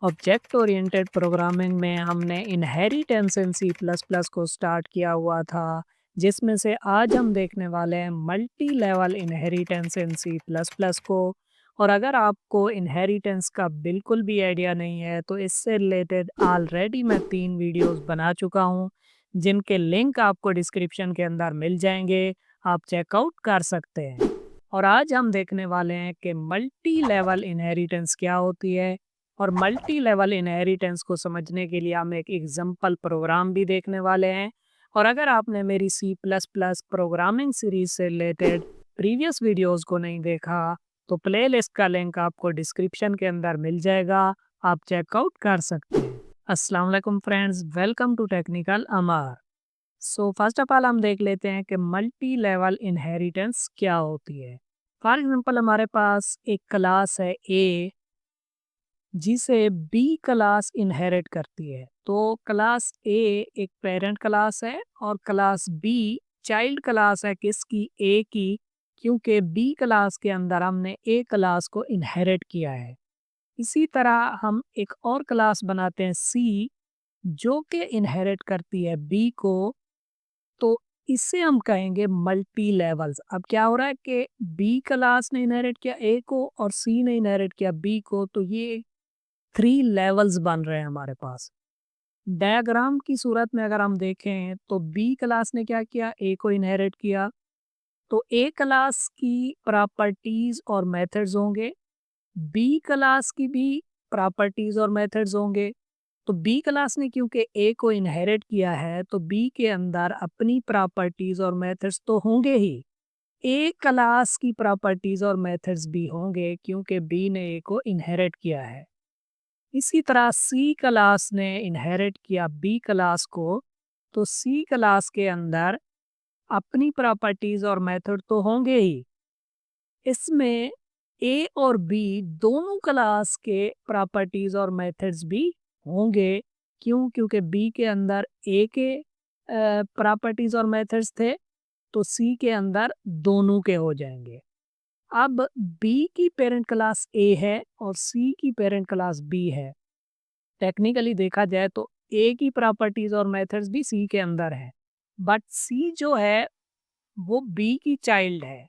Object oriented programming में हमने inheritance in C plus plus को स्टार्ट किया हुआ था, जिसमें से आज हम देखने वाले हैं multi level inheritance in C plus plus को। और अगर आपको इनहेरिटेंस का बिल्कुल भी आइडिया नहीं है तो इससे रिलेटेड ऑलरेडी मैं 3 वीडियोस बना चुका हूं, जिनके लिंक आपको डिस्क्रिप्शन के अंदर मिल जाएंगे। आप चेकआउट कर सकते हैं। और आज हम देखने वाले हैं कि मल्टी लेवल इनहेरिटेंस क्या होती है। और मल्टी लेवल इनहेरिटेंस को समझने के लिए हम एक एग्जाम्पल प्रोग्राम भी देखने वाले हैं। और अगर आपने मेरी C plus plus programming series से रिलेटेड प्रीवियस वीडियोस को नहीं देखा तो प्लेलिस्ट का लिंक आपको डिस्क्रिप्शन के अंदर मिल जाएगा। आप चेकआउट कर सकते हैं। अस्सलाम वालेकुम friends, welcome to technical Amar. So first of all हम देख लेते हैं कि मल्टी लेवल इनहेरिटेंस क्या होती है। फॉर एग्जांपल हमारे पास एक क्लास है ए, जिसे बी क्लास इनहेरिट करती है। तो क्लास ए एक पेरेंट क्लास है और क्लास बी चाइल्ड क्लास है किसकी, ए की, क्योंकि बी क्लास के अंदर हमने ए क्लास को इनहेरिट किया है। इसी तरह हम एक और क्लास बनाते हैं सी, जो कि इनहेरिट करती है बी को। तो इसे हम कहेंगे मल्टी लेवल्स। अब क्या हो रहा है कि बी क्लास ने इनहेरिट किया ए को और सी ने इनहेरिट किया बी को, तो ये 3 लेवल्स बन रहे हैं हमारे पास। डायग्राम की सूरत में अगर हम देखें तो बी क्लास ने क्या किया, ए को इनहेरिट किया। तो ए क्लास की प्रॉपर्टीज और मेथड्स होंगे, बी क्लास की भी प्रॉपर्टीज और मेथड्स होंगे। तो बी क्लास ने क्योंकि ए को इनहेरिट किया है तो बी के अंदर अपनी प्रॉपर्टीज और मेथड्स तो होंगे ही। ए क्लास की प्रॉपर्टीज और मेथड्स भी होंगे क्योंकि बी ने ए को इनहेरिट किया है। इसी तरह सी क्लास ने इनहेरिट किया बी क्लास को, तो सी क्लास के अंदर अपनी प्रॉपर्टीज और मेथड तो होंगे ही। इसमें ए और बी दोनों क्लास के प्रॉपर्टीज और मेथड्स भी होंगे। क्यों? क्योंकि बी के अंदर ए के प्रॉपर्टीज और मेथड्स थे, तो सी के अंदर दोनों के हो जाएंगे। अब बी की पेरेंट क्लास ए है और सी की पेरेंट क्लास बी है। टेक्निकली देखा जाए तो ए की प्रॉपर्टीज और मेथड्स भी सी के अंदर है, बट सी जो है वो बी की चाइल्ड है,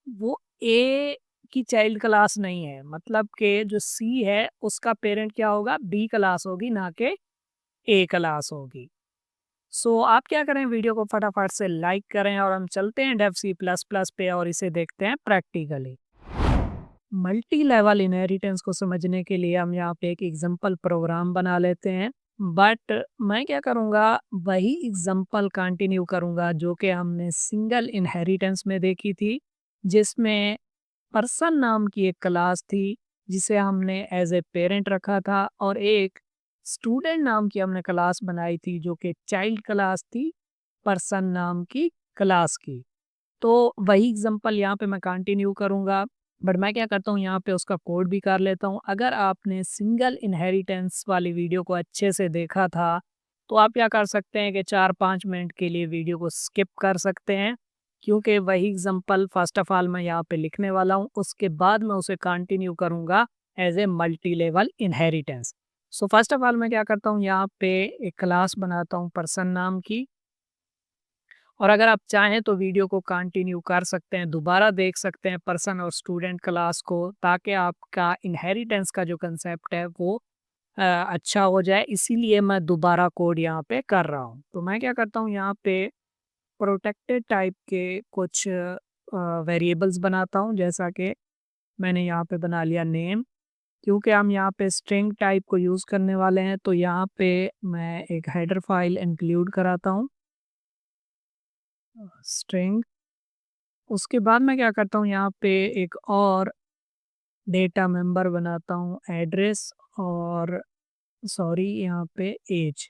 वो ए की चाइल्ड क्लास नहीं है। मतलब कि जो सी है उसका पेरेंट क्या होगा, बी क्लास होगी, ना कि ए क्लास होगी। सो आप क्या करें, वीडियो को फटाफट से लाइक करें और हम चलते हैं डेव सी प्लस प्लस पे और इसे देखते हैं प्रैक्टिकली। मल्टी लेवल इनहेरिटेंस को समझने के लिए हम यहाँ पे एक एग्जांपल प्रोग्राम बना लेते हैं। बट मैं क्या करूँगा, वही एग्जांपल कंटिन्यू करूँगा जो कि हमने सिंगल इनहेरिटेंस में देखी थी, जिसमें पर्सन नाम की एक क्लास थी जिसे हमने एज ए पेरेंट रखा था, और एक स्टूडेंट नाम की हमने क्लास बनाई थी जो कि चाइल्ड क्लास थी पर्सन नाम की क्लास की। तो वही एग्जांपल यहाँ पे मैं कंटिन्यू करूँगा, बट मैं क्या करता हूँ यहाँ पे उसका कोड भी कर लेता हूँ। अगर आपने सिंगल इनहेरिटेंस वाली वीडियो को अच्छे से देखा था तो आप क्या कर सकते हैं कि 4-5 मिनट के लिए वीडियो को स्किप कर सकते हैं, क्योंकि वही एग्जांपल फर्स्ट ऑफ ऑल मैं यहाँ पे लिखने वाला हूँ, उसके बाद मैं उसे कंटिन्यू करूँगा as a multi level inheritance. So first of all मैं क्या करता हूँ, यहाँ पे एक क्लास बनाता हूँ पर्सन नाम की। और अगर आप चाहें तो वीडियो को कंटिन्यू कर सकते हैं, दोबारा देख सकते हैं पर्सन और स्टूडेंट क्लास को, ताकि आपका इनहेरिटेंस का जो कंसेप्ट है वो अच्छा हो जाए। इसीलिए मैं दोबारा कोड यहाँ पे कर रहा हूँ। तो मैं क्या करता हूँ, यहाँ पे प्रोटेक्टेड टाइप के कुछ वेरिएबल्स बनाता हूँ, जैसा कि मैंने यहाँ पे बना लिया नेम। क्योंकि हम यहाँ पे स्ट्रिंग टाइप को यूज़ करने वाले हैं तो यहाँ पे मैं एक हेडर फाइल इंक्लूड कराता हूँ, स्ट्रिंग। उसके बाद मैं क्या करता हूँ, यहाँ पे एक और डेटा मेंबर बनाता हूँ, एड्रेस और सॉरी यहाँ पे एज।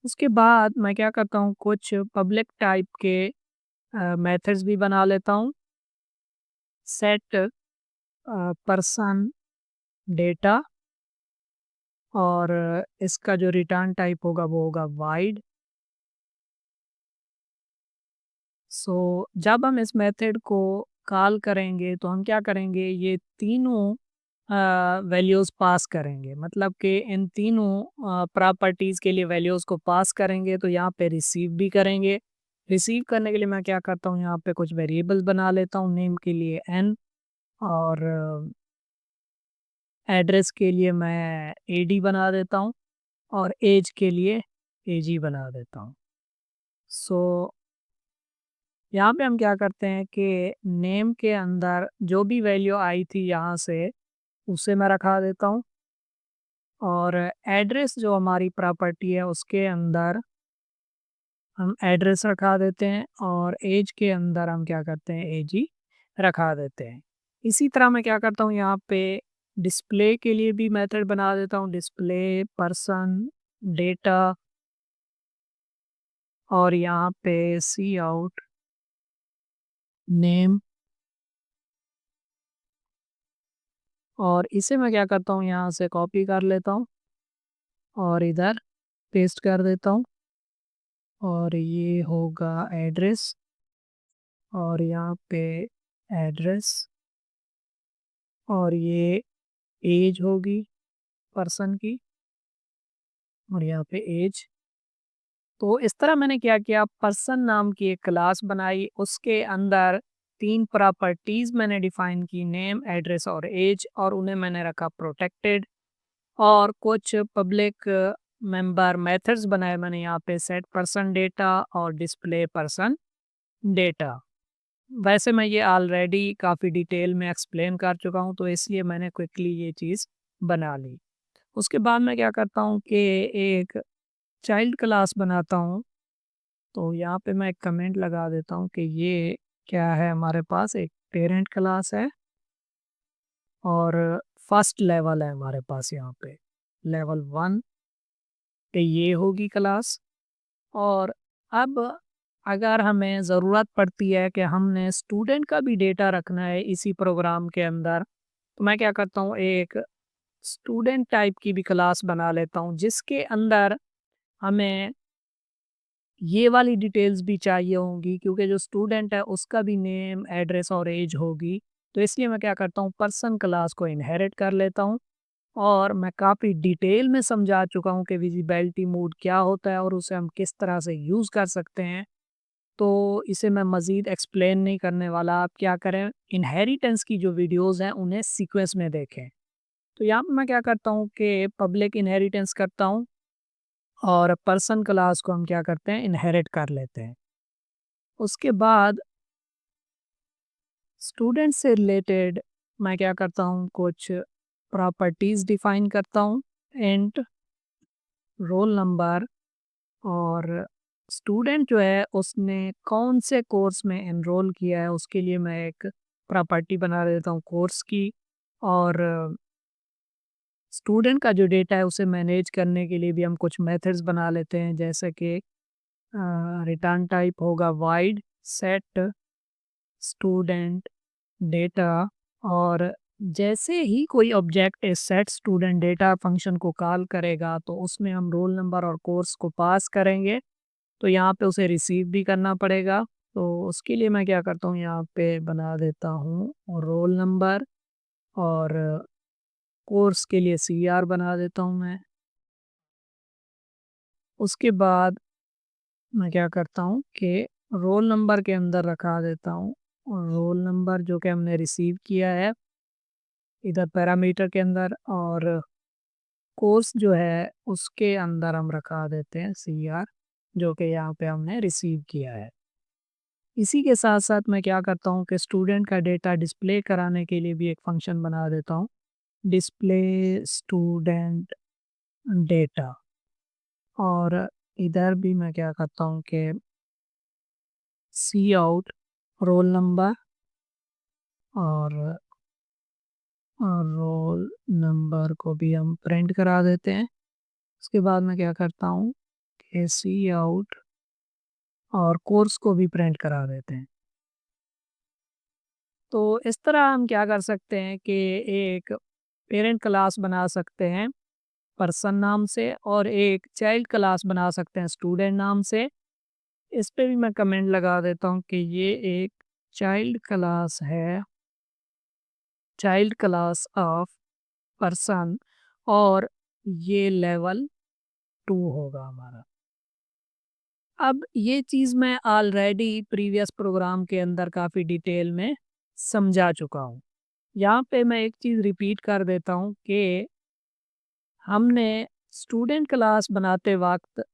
उसके बाद मैं क्या करता हूँ, कुछ पब्लिक टाइप के मेथड्स भी बना लेता हूँ। सेट पर्सन डेटा, और इसका जो रिटर्न टाइप होगा वो होगा वाइड। सो जब हम इस मेथड को कॉल करेंगे तो हम क्या करेंगे, ये तीनों वैल्यूज़ पास करेंगे, मतलब कि इन तीनों प्रॉपर्टीज़ के लिए वैल्यूज़ को पास करेंगे, तो यहाँ पे रिसीव भी करेंगे। रिसीव करने के लिए मैं क्या करता हूँ, यहाँ पे कुछ वेरिएबल्स बना लेता हूँ, नेम के लिए n और एड्रेस के लिए मैं AD बना देता हूँ और एज के लिए AG बना देता हूँ। सो यहाँ पे हम क्या करते हैं कि नेम के अंदर जो भी वैल्यू आई थी यहाँ से, उसे मैं रखा देता हूँ और एड्रेस जो हमारी प्रॉपर्टी है उसके अंदर हम एड्रेस रखा देते हैं और एज के अंदर हम क्या करते हैं, AG रखा देते हैं। इसी तरह मैं क्या करता हूँ, यहाँ पे डिस्प्ले के लिए भी मेथड बना देता हूँ, डिस्प्ले पर्सन डेटा और यहाँ पे सी आउट नेम और इसे मैं क्या करता हूँ, यहाँ से कॉपी कर लेता हूँ और इधर पेस्ट कर देता हूँ और ये होगा एड्रेस और यहाँ पे एड्रेस और ये एज होगी पर्सन की और यहाँ पे एज। तो इस तरह मैंने क्या किया, पर्सन नाम की एक क्लास बनाई, उसके अंदर 3 प्रॉपर्टीज़ मैंने डिफ़ाइन की, नेम एड्रेस और एज, और उन्हें मैंने रखा प्रोटेक्टेड और कुछ पब्लिक मेंबर मेथड्स बनाए मैंने यहाँ पे, सेट पर्सन डेटा और डिस्प्ले पर्सन डेटा। वैसे मैं ये ऑलरेडी काफ़ी डिटेल में एक्सप्लेन कर चुका हूँ, तो इसलिए मैंने क्विकली ये चीज़ बना ली। उसके बाद मैं क्या करता हूँ कि एक चाइल्ड क्लास बनाता हूँ, तो यहाँ पे मैं एक कमेंट लगा देता हूँ कि ये क्या है, हमारे पास एक पेरेंट क्लास है और फर्स्ट लेवल है हमारे पास यहाँ पे, लेवल 1 पे ये होगी क्लास। और अब अगर हमें ज़रूरत पड़ती है कि हमने स्टूडेंट का भी डेटा रखना है इसी प्रोग्राम के अंदर, तो मैं क्या करता हूँ, एक स्टूडेंट टाइप की भी क्लास बना लेता हूँ, जिसके अंदर हमें ये वाली डिटेल्स भी चाहिए होंगी, क्योंकि जो स्टूडेंट है उसका भी नेम एड्रेस और एज होगी। तो इसलिए मैं क्या करता हूँ, पर्सन क्लास को इनहेरिट कर लेता हूँ और मैं काफ़ी डिटेल में समझा चुका हूँ कि विजिबिलिटी मोड क्या होता है और उसे हम किस तरह से यूज़ कर सकते हैं। तो इसे मैं मज़ीद एक्सप्लेन नहीं करने वाला, आप क्या करें, इनहेरिटेंस की जो वीडियोज़ हैं उन्हें सीक्वेंस में देखें। तो यहाँ पे मैं क्या करता हूँ कि पब्लिक इनहेरिटेंस करता हूँ और पर्सन क्लास को हम क्या करते हैं, इनहेरिट कर लेते हैं। उसके बाद स्टूडेंट से रिलेटेड मैं क्या करता हूँ, कुछ प्रॉपर्टीज़ डिफ़ाइन करता हूँ, इंट रोल नंबर और स्टूडेंट जो है उसने कौन से कोर्स में एनरोल किया है उसके लिए मैं एक प्रॉपर्टी बना देता हूँ कोर्स की। और स्टूडेंट का जो डेटा है उसे मैनेज करने के लिए भी हम कुछ मेथड्स बना लेते हैं, जैसे कि रिटर्न टाइप होगा वाइड सेट स्टूडेंट डेटा और जैसे ही कोई ऑब्जेक्ट इस सेट स्टूडेंट डेटा फंक्शन को कॉल करेगा तो उसमें हम रोल नंबर और कोर्स को पास करेंगे, तो यहाँ पे उसे रिसीव भी करना पड़ेगा। तो उसके लिए मैं क्या करता हूँ, यहाँ पे बना देता हूँ रोल नंबर और कोर्स के लिए CR बना देता हूँ मैं। उसके बाद मैं क्या करता हूँ कि रोल नंबर के अंदर रखा देता हूँ रोल नंबर जो कि हमने रिसीव किया है इधर पैरामीटर के अंदर, और कोर्स जो है उसके अंदर हम रखा देते हैं CR जो कि यहाँ पे हमने रिसीव किया है। इसी के साथ साथ मैं क्या करता हूँ कि स्टूडेंट का डेटा डिस्प्ले कराने के लिए भी एक फंक्शन बना देता हूँ, डिस्प्ले स्टूडेंट डेटा। और इधर भी मैं क्या करता हूँ कि सी आउट रोल नंबर और रोल नंबर को भी हम प्रिंट करा देते हैं। उसके बाद मैं क्या करता हूँ कि सी आउट और कोर्स को भी प्रिंट करा देते हैं। तो इस तरह हम क्या कर सकते हैं कि एक पेरेंट क्लास बना सकते हैं पर्सन नाम से और एक चाइल्ड क्लास बना सकते हैं स्टूडेंट नाम से। इस पे भी मैं कमेंट लगा देता हूँ कि ये एक चाइल्ड क्लास है, चाइल्ड क्लास ऑफ पर्सन, और ये लेवल 2 होगा हमारा। अब ये चीज़ मैं ऑलरेडी प्रीवियस प्रोग्राम के अंदर काफ़ी डिटेल में समझा चुका हूँ। यहाँ पे मैं एक चीज़ रिपीट कर देता हूँ कि हमने स्टूडेंट क्लास बनाते वक़्त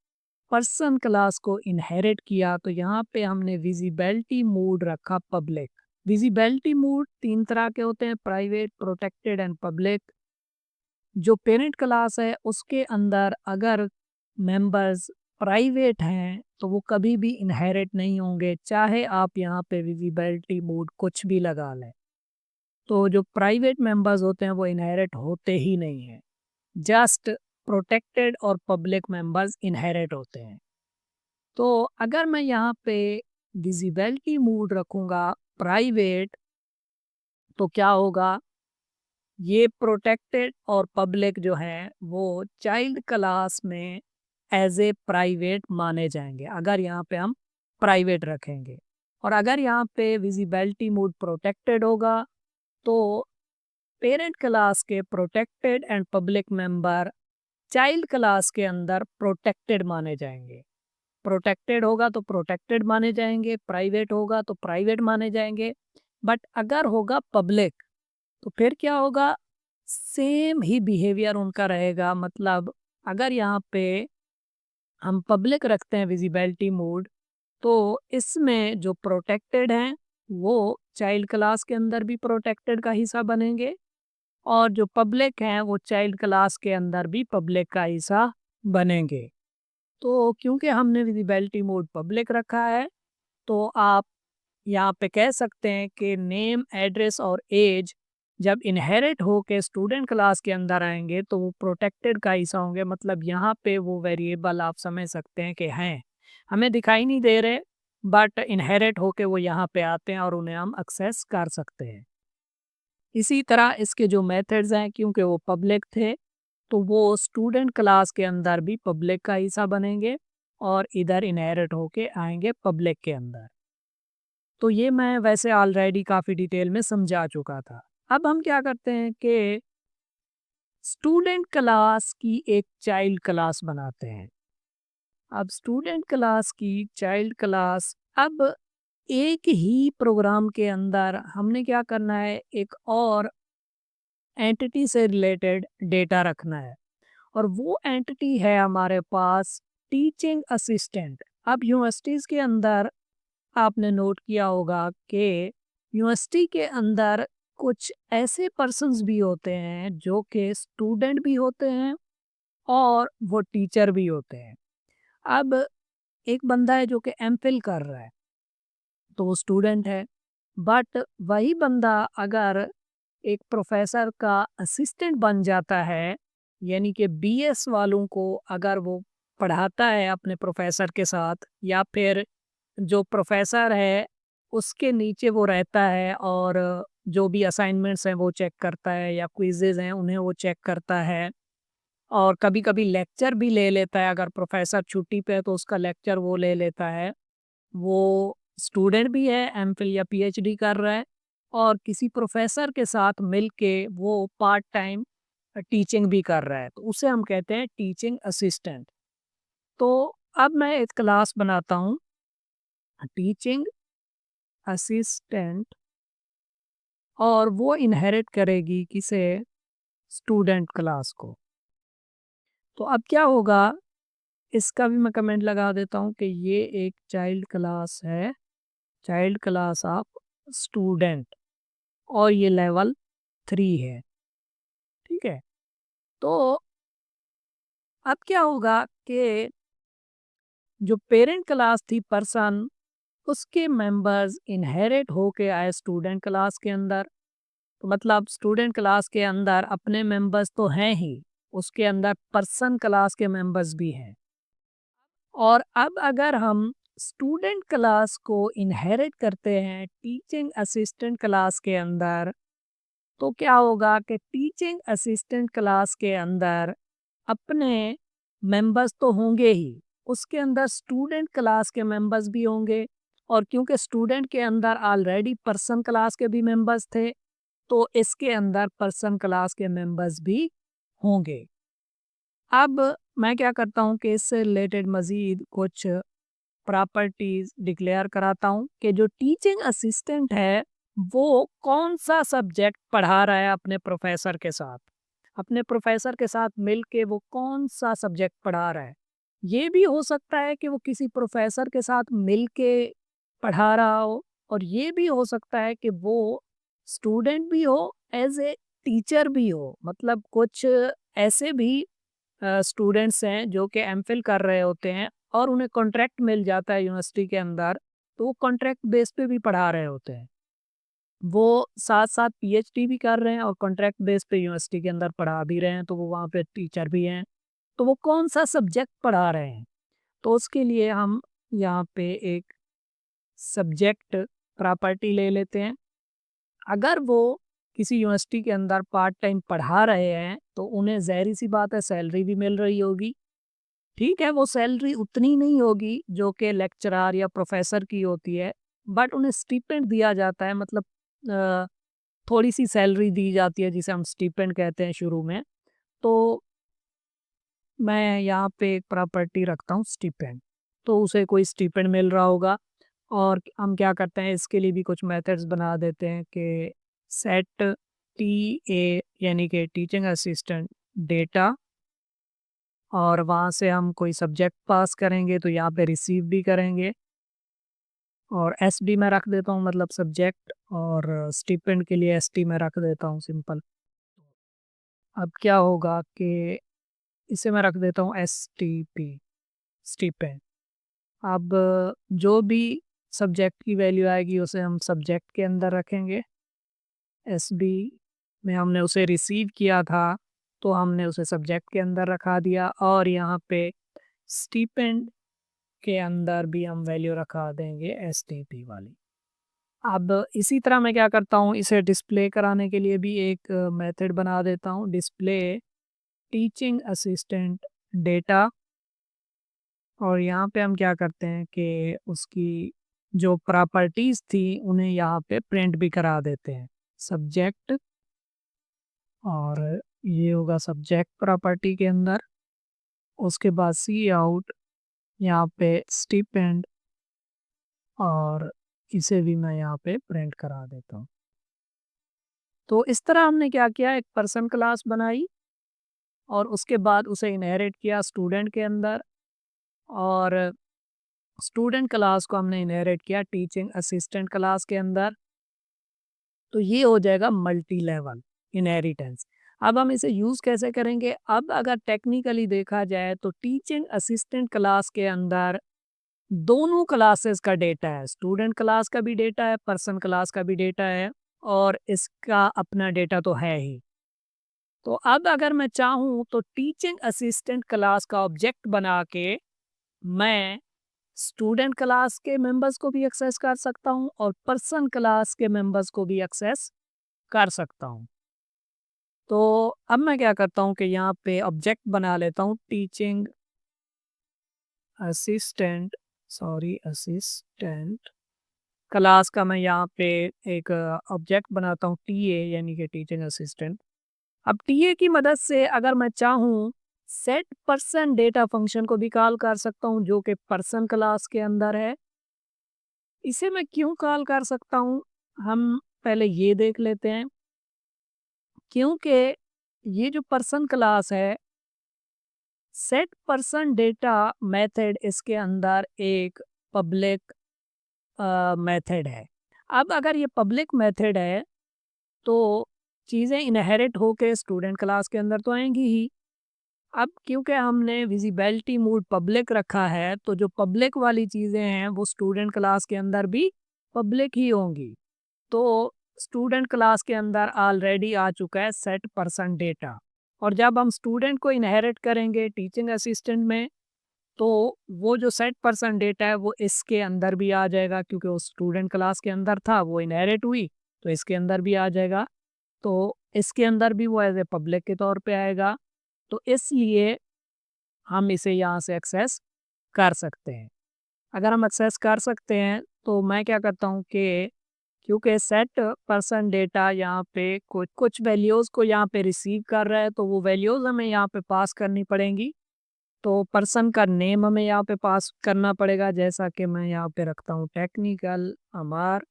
पर्सन क्लास को इनहेरिट किया, तो यहाँ पे हमने विजिबिलिटी मोड रखा पब्लिक। विजिबिलिटी मोड 3 तरह के होते हैं, प्राइवेट, प्रोटेक्टेड एंड पब्लिक। जो पेरेंट क्लास है उसके अंदर अगर मेंबर्स प्राइवेट हैं तो वो कभी भी इनहेरिट नहीं होंगे, चाहे आप यहाँ पे विजिबिलिटी मोड कुछ भी लगा लें। तो जो प्राइवेट मेंबर्स होते हैं वो इनहेरिट होते ही नहीं हैं। जस्ट प्रोटेक्टेड और पब्लिक मेंबर्स इनहेरिट होते हैं। तो अगर मैं यहाँ पे विजिबिलिटी मोड रखूँगा प्राइवेट, तो क्या होगा, ये प्रोटेक्टेड और पब्लिक जो हैं वो चाइल्ड क्लास में एज ए प्राइवेट माने जाएंगे अगर यहाँ पे हम प्राइवेट रखेंगे। और अगर यहाँ पे विजिबिलिटी मोड प्रोटेक्टेड होगा तो पेरेंट क्लास के protected and public member child class के अंदर प्रोटेक्टेड माने जाएंगे। प्रोटेक्टेड होगा तो प्रोटेक्टेड माने जाएंगे, प्राइवेट होगा तो प्राइवेट माने जाएंगे। बट अगर होगा पब्लिक तो फिर क्या होगा, सेम ही बिहेवियर उनका रहेगा। मतलब अगर यहाँ पे हम पब्लिक रखते हैं विजिबिलिटी मोड, तो इसमें जो प्रोटेक्टेड हैं वो चाइल्ड क्लास के अंदर भी प्रोटेक्टेड का हिस्सा बनेंगे, और जो पब्लिक हैं वो चाइल्ड क्लास के अंदर भी पब्लिक का हिस्सा बनेंगे। तो क्योंकि हमने विजिबिलिटी मोड पब्लिक रखा है, तो आप यहाँ पे कह सकते हैं कि नेम, एड्रेस और एज जब इनहेरिट होके स्टूडेंट क्लास के अंदर आएंगे तो वो प्रोटेक्टेड का हिस्सा होंगे। मतलब यहाँ पे वो वेरिएबल आप समझ सकते हैं कि हैं, हमें दिखाई नहीं दे रहे, बट इनहेरिट होके वो यहाँ पे आते हैं और उन्हें हम एक्सेस कर सकते हैं। इसी तरह इसके जो मेथड्स हैं, क्योंकि वो पब्लिक थे तो वो स्टूडेंट क्लास के अंदर भी पब्लिक का हिस्सा बनेंगे और इधर इनहेरिट होके आएंगे पब्लिक के अंदर। तो ये मैं वैसे ऑलरेडी काफ़ी डिटेल में समझा चुका था। अब हम क्या करते हैं कि स्टूडेंट क्लास की एक चाइल्ड क्लास बनाते हैं। अब स्टूडेंट क्लास की चाइल्ड क्लास, अब एक ही प्रोग्राम के अंदर हमने क्या करना है, एक और एंटिटी से रिलेटेड डेटा रखना है, और वो एंटिटी है हमारे पास टीचिंग असिस्टेंट। अब यूनिवर्सिटीज़ के अंदर आपने नोट किया होगा कि यूनिवर्सिटी के अंदर कुछ ऐसे पर्सन्स भी होते हैं जो कि स्टूडेंट भी होते हैं और वो टीचर भी होते हैं। अब एक बंदा है जो कि एमफिल कर रहा है तो वो स्टूडेंट है, बट वही बंदा अगर एक प्रोफेसर का असिस्टेंट बन जाता है, यानी कि बीएस वालों को अगर वो पढ़ाता है अपने प्रोफेसर के साथ, या फिर जो प्रोफेसर है उसके नीचे वो रहता है और जो भी असाइनमेंट्स हैं वो चेक करता है, या क्विज़ेज़ हैं उन्हें वो चेक करता है, और कभी-कभी लेक्चर भी ले लेता है। अगर प्रोफेसर छुट्टी पे है तो उसका लेक्चर वो ले लेता है। वो स्टूडेंट भी है, एमफिल या पीएचडी कर रहा है, और किसी प्रोफेसर के साथ मिल के वो पार्ट टाइम टीचिंग भी कर रहा है, तो उसे हम कहते हैं टीचिंग असिस्टेंट। तो अब मैं एक क्लास बनाता हूँ टीचिंग असिस्टेंट, और वो इनहेरिट करेगी किसे, स्टूडेंट क्लास को। तो अब क्या होगा, इसका भी मैं कमेंट लगा देता हूँ कि ये एक चाइल्ड क्लास है, चाइल्ड क्लास ऑफ स्टूडेंट, और ये लेवल 3 है। ठीक है, तो अब क्या होगा कि जो पेरेंट क्लास थी पर्सन, उसके मेंबर्स इनहेरिट होके आए स्टूडेंट क्लास के अंदर। तो मतलब स्टूडेंट क्लास के अंदर अपने मेंबर्स तो हैं ही, उसके अंदर पर्सन क्लास के मेंबर्स भी हैं। और अब अगर हम स्टूडेंट क्लास को इनहेरिट करते हैं टीचिंग असिस्टेंट क्लास के अंदर, तो क्या होगा कि टीचिंग असिस्टेंट क्लास के अंदर अपने मेंबर्स तो होंगे ही, उसके अंदर स्टूडेंट क्लास के मेंबर्स भी होंगे, और क्योंकि स्टूडेंट के अंदर ऑलरेडी पर्सन क्लास के भी मेंबर्स थे, तो इसके अंदर पर्सन क्लास के मेंबर्स भी होंगे। अब मैं क्या करता हूँ कि इससे रिलेटेड मज़ीद कुछ प्रॉपर्टीज़ डिक्लेयर कराता हूँ कि जो टीचिंग असिस्टेंट है, वो कौन-सा सब्जेक्ट पढ़ा रहा है अपने प्रोफ़ेसर के साथ। अपने प्रोफ़ेसर के साथ मिल के वो कौन-सा सब्जेक्ट पढ़ा रहा है। ये भी हो सकता है कि वो किसी प्रोफ़ेसर के साथ मिल के पढ़ा रहा हो, और ये भी हो सकता है कि वो स्टूडेंट भी हो, एज़ ए टीचर भी हो। मतलब कुछ ऐसे भी स्टूडेंट्स हैं जो कि एमफिल कर रहे होते हैं और उन्हें कॉन्ट्रैक्ट मिल जाता है यूनिवर्सिटी के अंदर, तो वो कॉन्ट्रैक्ट बेस पे भी पढ़ा रहे होते हैं। वो साथ-साथ पीएचडी भी कर रहे हैं और कॉन्ट्रैक्ट बेस पे यूनिवर्सिटी के अंदर पढ़ा भी रहे हैं, तो वो वहाँ पे टीचर भी हैं। तो वो कौन-सा सब्जेक्ट पढ़ा रहे हैं? तो उसके लिए हम यहाँ पे एक सब्जेक्ट प्रॉपर्टी ले लेते हैं। अगर वो किसी यूनिवर्सिटी के अंदर पार्ट टाइम पढ़ा रहे हैं, तो उन्हें ज़ाहिर-सी बात है सैलरी भी मिल रही होगी। ठीक है, वो सैलरी उतनी नहीं होगी जो कि लेक्चरर या प्रोफ़ेसर की होती है, बट उन्हें स्टिपेंड दिया जाता है। मतलब अ, थोड़ी-सी सैलरी दी जाती है जिसे हम स्टिपेंड कहते हैं शुरू में। तो मैं यहाँ पे एक प्रॉपर्टी रखता हूँ स्टिपेंड, तो उसे कोई स्टिपेंड मिल रहा होगा। और हम क्या करते हैं, इसके लिए भी कुछ मेथड्स बना देते हैं कि सेट टीए यानी कि टीचिंग असिस्टेंट डेटा, और वहाँ से हम कोई सब्जेक्ट पास करेंगे तो यहाँ पे रिसीव भी करेंगे, और एसडी मैं रख देता हूँ, मतलब सब्जेक्ट, और स्टिपेंड के लिए एसटी मैं रख देता हूँ सिंपल। अब क्या होगा कि इसे मैं रख देता हूँ एसटीपी, स्टिपेंड। अब जो भी सब्जेक्ट की वैल्यू आएगी उसे हम सब्जेक्ट के अंदर रखेंगे। एसबी में हमने उसे रिसीव किया था, तो हमने उसे सब्जेक्ट के अंदर रखा दिया, और यहाँ पे स्टिपेंड के अंदर भी हम वैल्यू रखा देंगे एसटीपी वाली। अब इसी तरह मैं क्या करता हूँ, इसे डिस्प्ले कराने के लिए भी एक मेथड बना देता हूँ, डिस्प्ले टीचिंग असिस्टेंट डेटा। और यहाँ पे हम क्या करते हैं कि उसकी जो प्रॉपर्टीज़ थी उन्हें यहाँ पे प्रिंट भी करा देते हैं। सब्जेक्ट, और ये होगा सब्जेक्ट प्रॉपर्टी के अंदर। उसके बाद सी आउट, यहाँ पे स्टिपेंड, और इसे भी मैं यहाँ पे प्रिंट करा देता हूँ। तो इस तरह हमने क्या किया, एक पर्सन क्लास बनाई और उसके बाद उसे इनहेरिट किया स्टूडेंट के अंदर, और स्टूडेंट क्लास को हमने इनहेरिट किया टीचिंग असिस्टेंट क्लास के अंदर। तो ये हो जाएगा मल्टी लेवल इनहेरिटेंस। अब हम इसे यूज़ कैसे करेंगे? अब अगर टेक्निकली देखा जाए तो टीचिंग असिस्टेंट क्लास के अंदर दोनों क्लासेस का डेटा है, स्टूडेंट क्लास का भी डेटा है, पर्सन क्लास का भी डेटा है, और इसका अपना डेटा तो है ही। तो अब अगर मैं चाहूँ तो टीचिंग असिस्टेंट क्लास का ऑब्जेक्ट बना के मैं स्टूडेंट क्लास के मेंबर्स को भी एक्सेस कर सकता हूँ और पर्सन क्लास के मेंबर्स को भी एक्सेस कर सकता हूँ। तो अब मैं क्या करता हूँ कि यहाँ पे ऑब्जेक्ट बना लेता हूँ teaching assistant, sorry assistant class का। मैं यहाँ पे एक ऑब्जेक्ट बनाता हूँ टीए यानी कि टीचिंग असिस्टेंट। अब टीए की मदद से अगर मैं चाहूँ सेट पर्सन डेटा फंक्शन को भी कॉल कर सकता हूँ जो कि पर्सन क्लास के अंदर है। इसे मैं क्यों कॉल कर सकता हूँ, हम पहले ये देख लेते हैं। क्योंकि ये जो पर्सन क्लास है, सेट पर्सन डेटा मेथड इसके अंदर एक पब्लिक मेथड है। अब अगर ये पब्लिक मेथड है तो चीज़ें इनहेरिट होके स्टूडेंट क्लास के अंदर तो आएंगी ही। अब क्योंकि हमने विजिबिलिटी मोड पब्लिक रखा है, तो जो पब्लिक वाली चीज़ें हैं वो स्टूडेंट क्लास के अंदर भी पब्लिक ही होंगी। तो स्टूडेंट क्लास के अंदर ऑलरेडी आ चुका है सेट पर्सन डेटा, और जब हम स्टूडेंट को इनहेरिट करेंगे टीचिंग असिस्टेंट में, तो वो जो सेट पर्सन डेटा है वो इसके अंदर भी आ जाएगा, क्योंकि वो स्टूडेंट क्लास के अंदर था, वो इनहेरिट हुई तो इसके अंदर भी आ जाएगा। तो इसके अंदर भी वो एज ए पब्लिक के तौर पे आएगा। तो इसलिए हम इसे यहाँ से एक्सेस कर सकते हैं। अगर हम एक्सेस कर सकते हैं तो मैं क्या करता हूँ कि क्योंकि सेट पर्सन डेटा यहाँ पे कुछ कुछ वैल्यूज़ को यहाँ पे रिसीव कर रहा है, तो वो वैल्यूज़ हमें यहाँ पे पास करनी पड़ेंगी। तो पर्सन का नेम हमें यहाँ पे पास करना पड़ेगा, जैसा कि मैं यहाँ पे रखता हूँ टेक्निकल अमार।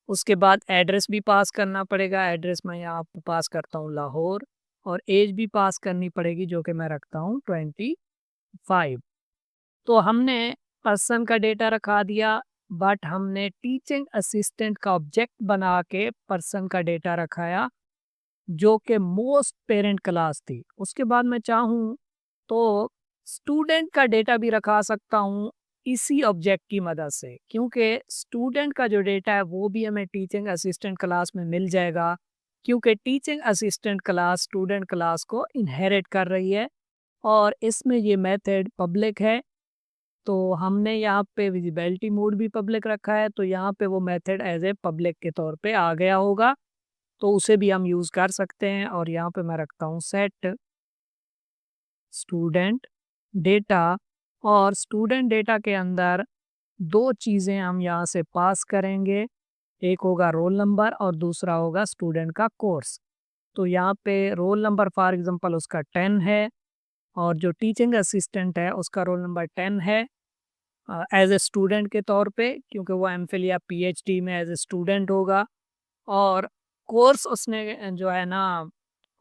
उसके बाद एड्रेस भी पास करना पड़ेगा, एड्रेस मैं यहाँ पे पास करता हूँ लाहौर, और एज भी पास करनी पड़ेगी जो कि मैं रखता हूँ 25। तो हमने पर्सन का डेटा रखा दिया, बट हमने टीचिंग असिस्टेंट का ऑब्जेक्ट बना के पर्सन का डेटा रखाया, जो कि मोस्ट पेरेंट क्लास थी। उसके बाद मैं चाहूँ तो स्टूडेंट का डेटा भी रखा सकता हूँ इसी ऑब्जेक्ट की मदद से, क्योंकि स्टूडेंट का जो डेटा है वो भी हमें टीचिंग असिस्टेंट क्लास में मिल जाएगा, क्योंकि teaching assistant class student class को इनहेरिट कर रही है, और इसमें ये मेथड पब्लिक है। तो हमने यहाँ पे विजिबिलिटी मोड भी पब्लिक रखा है, तो यहाँ पे वो मेथड एज ए पब्लिक के तौर पे आ गया होगा, तो उसे भी हम यूज़ कर सकते हैं। और यहाँ पे मैं रखता हूँ सेट स्टूडेंट डेटा, और स्टूडेंट डेटा के अंदर दो चीज़ें हम यहाँ से पास करेंगे, एक होगा रोल नंबर और दूसरा होगा स्टूडेंट का कोर्स। तो यहाँ पे रोल नंबर फॉर एग्जांपल उसका 10 है, और जो टीचिंग असिस्टेंट है उसका रोल नंबर 10 है एज ए स्टूडेंट के तौर पे, क्योंकि वो एमफिल या पीएचडी में एज ए स्टूडेंट होगा। और कोर्स उसने जो है ना,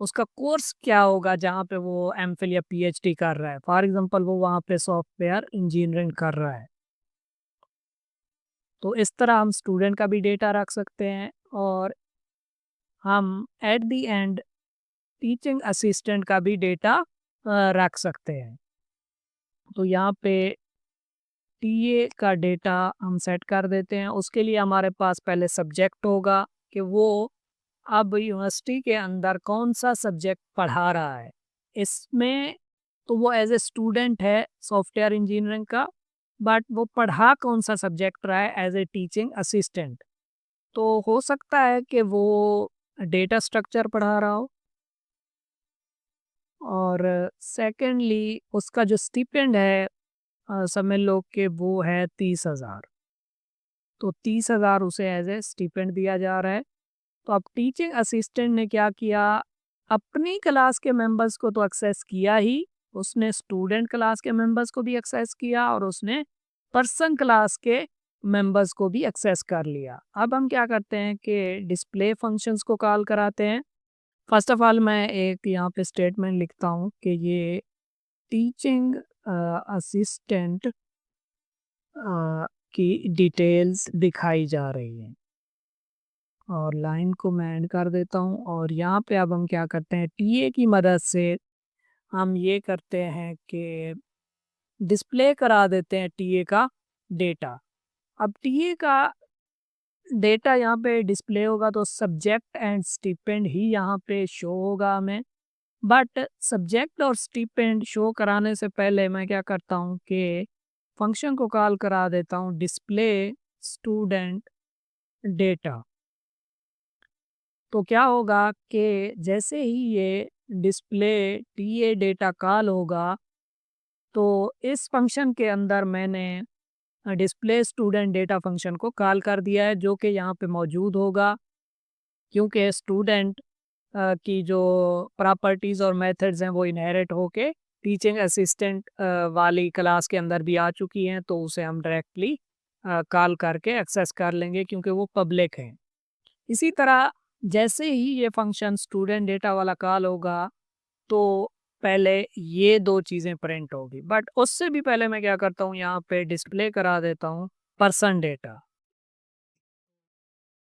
उसका कोर्स क्या होगा जहाँ पे वो एमफिल या पीएचडी कर रहा है, फॉर एग्जांपल वो वहाँ पे सॉफ्टवेयर इंजीनियरिंग कर रहा है। तो इस तरह हम स्टूडेंट का भी डेटा रख सकते हैं, और हम at the end teaching assistant का भी डेटा रख सकते हैं। तो यहाँ पे टीए का डेटा हम सेट कर देते हैं। उसके लिए हमारे पास पहले सब्जेक्ट होगा कि वो अब यूनिवर्सिटी के अंदर कौन सा सब्जेक्ट पढ़ा रहा है। इसमें तो वो एज ए स्टूडेंट है सॉफ्टवेयर इंजीनियरिंग का, बट वो पढ़ा कौन सा सब्जेक्ट रहा है एज ए टीचिंग असिस्टेंट। तो हो सकता है कि वो डेटा स्ट्रक्चर पढ़ा रहा हो, और सेकेंडली उसका जो स्टिपेंड है समझ लो कि वो है 30,000। तो 30,000 उसे एज ए स्टिपेंड दिया जा रहा है। तो अब टीचिंग असिस्टेंट ने क्या किया, अपनी क्लास के मेंबर्स को तो एक्सेस किया ही, उसने स्टूडेंट क्लास के मेंबर्स को भी एक्सेस किया, और उसने पर्सन क्लास के मेंबर्स को भी एक्सेस कर लिया। अब हम क्या करते हैं कि डिस्प्ले फंक्शंस को कॉल कराते हैं। फर्स्ट ऑफ ऑल मैं एक यहाँ पे स्टेटमेंट लिखता हूँ कि ये टीचिंग असिस्टेंट की डिटेल्स दिखाई जा रही हैं, और लाइन को मैं एंड कर देता हूँ। और यहाँ पे अब हम क्या करते हैं, टीए की मदद से हम ये करते हैं कि डिस्प्ले करा देते हैं टीए का डेटा। अब टीए का डेटा यहाँ पे डिस्प्ले होगा तो सब्जेक्ट एंड स्टिपेंड ही यहाँ पे शो होगा हमें। बट सब्जेक्ट और स्टिपेंड शो कराने से पहले मैं क्या करता हूँ कि फंक्शन को कॉल करा देता हूँ डिस्प्ले स्टूडेंट डेटा। तो क्या होगा कि जैसे ही ये डिस्प्ले टीए डेटा कॉल होगा, तो इस फंक्शन के अंदर मैंने डिस्प्ले स्टूडेंट डेटा फंक्शन को कॉल कर दिया है, जो कि यहाँ पे मौजूद होगा, क्योंकि स्टूडेंट की जो प्रॉपर्टीज़ और मेथड्स हैं वो इनहेरिट होके टीचिंग असिस्टेंट वाली क्लास के अंदर भी आ चुकी हैं, तो उसे हम डायरेक्टली कॉल करके एक्सेस कर लेंगे, क्योंकि वो पब्लिक हैं। इसी तरह जैसे ही ये फंक्शन स्टूडेंट डेटा वाला कॉल होगा, तो पहले ये दो चीज़ें प्रिंट होगी, बट उससे भी पहले मैं क्या करता हूँ, यहाँ पे डिस्प्ले करा देता हूँ पर्सन डेटा।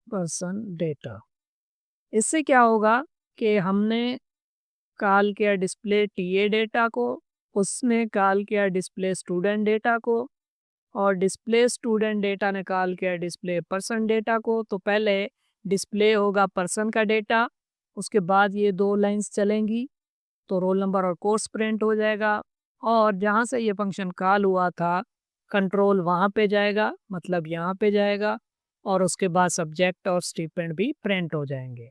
पर्सन डेटा इससे क्या होगा कि हमने कॉल किया डिस्प्ले टीए डेटा को, उसने कॉल किया डिस्प्ले स्टूडेंट डेटा को, और डिस्प्ले स्टूडेंट डेटा ने कॉल किया डिस्प्ले पर्सन डेटा को। तो पहले डिस्प्ले होगा पर्सन का डेटा, उसके बाद ये दो लाइंस चलेंगी, तो रोल नंबर और कोर्स प्रिंट हो जाएगा, और जहाँ से ये फंक्शन कॉल हुआ था कंट्रोल वहाँ पे जाएगा, मतलब यहाँ पे जाएगा, और उसके बाद सब्जेक्ट और स्टिपेंड भी प्रिंट हो जाएंगे।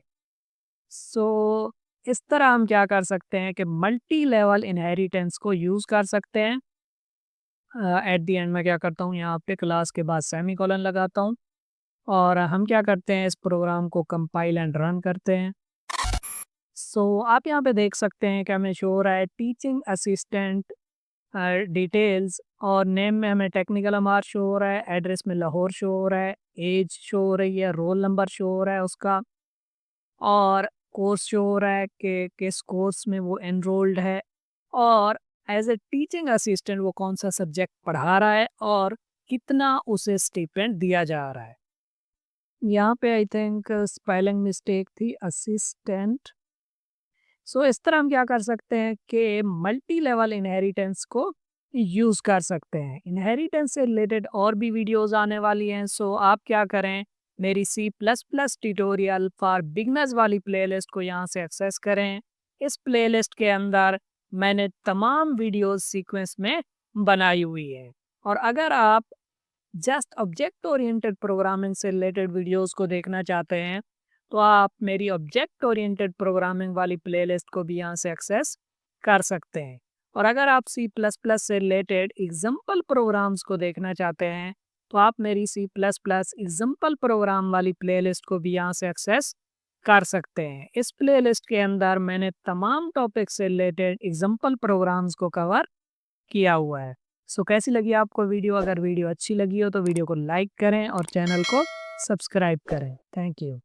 सो इस तरह हम क्या कर सकते हैं कि मल्टी लेवल इनहेरिटेंस को यूज़ कर सकते हैं। एट द एंड मैं क्या करता हूँ, यहाँ पे क्लास के बाद सेमीकोलन लगाता हूँ, और हम क्या करते हैं, इस प्रोग्राम को कंपाइल एंड रन करते हैं। आप यहाँ पे देख सकते हैं कि हमें शो हो रहा है टीचिंग असिस्टेंट डिटेल्स, और नेम में हमें टेक्निकल अमार शो हो रहा है, एड्रेस में लाहौर शो हो रहा है, एज शो हो रही है, रोल नंबर शो हो रहा है उसका, और कोर्स शो हो रहा है कि किस कोर्स में वो एनरोल्ड है, और एज ए टीचिंग असिस्टेंट वो कौन सा सब्जेक्ट पढ़ा रहा है और कितना उसे स्टिपेंड दिया जा रहा है। यहाँ पे आई थिंक स्पेलिंग मिस्टेक थी, असिस्टेंट। इस तरह हम क्या कर सकते हैं कि मल्टी लेवल इनहेरिटेंस को यूज़ कर सकते हैं। इनहेरिटेंस से रिलेटेड और भी वीडियोस आने वाली हैं, आप क्या करें, मेरी C plus plus tutorial for beginners वाली प्लेलिस्ट को यहाँ से एक्सेस करें। इस प्लेलिस्ट के अंदर मैंने तमाम वीडियोस सीक्वेंस में बनाई हुई है, और अगर आप जस्ट ऑब्जेक्ट ओरिएंटेड प्रोग्रामिंग से रिलेटेड वीडियोस को देखना चाहते हैं, तो आप मेरी ऑब्जेक्ट ओरिएंटेड प्रोग्रामिंग वाली प्लेलिस्ट को भी यहाँ से एक्सेस कर सकते हैं। और अगर आप सी प्लस प्लस से रिलेटेड एग्जाम्पल प्रोग्राम्स को देखना चाहते हैं, तो आप मेरी C plus plus example program वाली प्लेलिस्ट को भी यहाँ से एक्सेस कर सकते हैं। इस प्लेलिस्ट के अंदर मैंने तमाम टॉपिक से रिलेटेड एग्जाम्पल प्रोग्राम्स को कवर किया हुआ है। कैसी लगी आपको वीडियो? अगर वीडियो अच्छी लगी हो तो वीडियो को लाइक करें और चैनल को सब्सक्राइब करें। Thank you.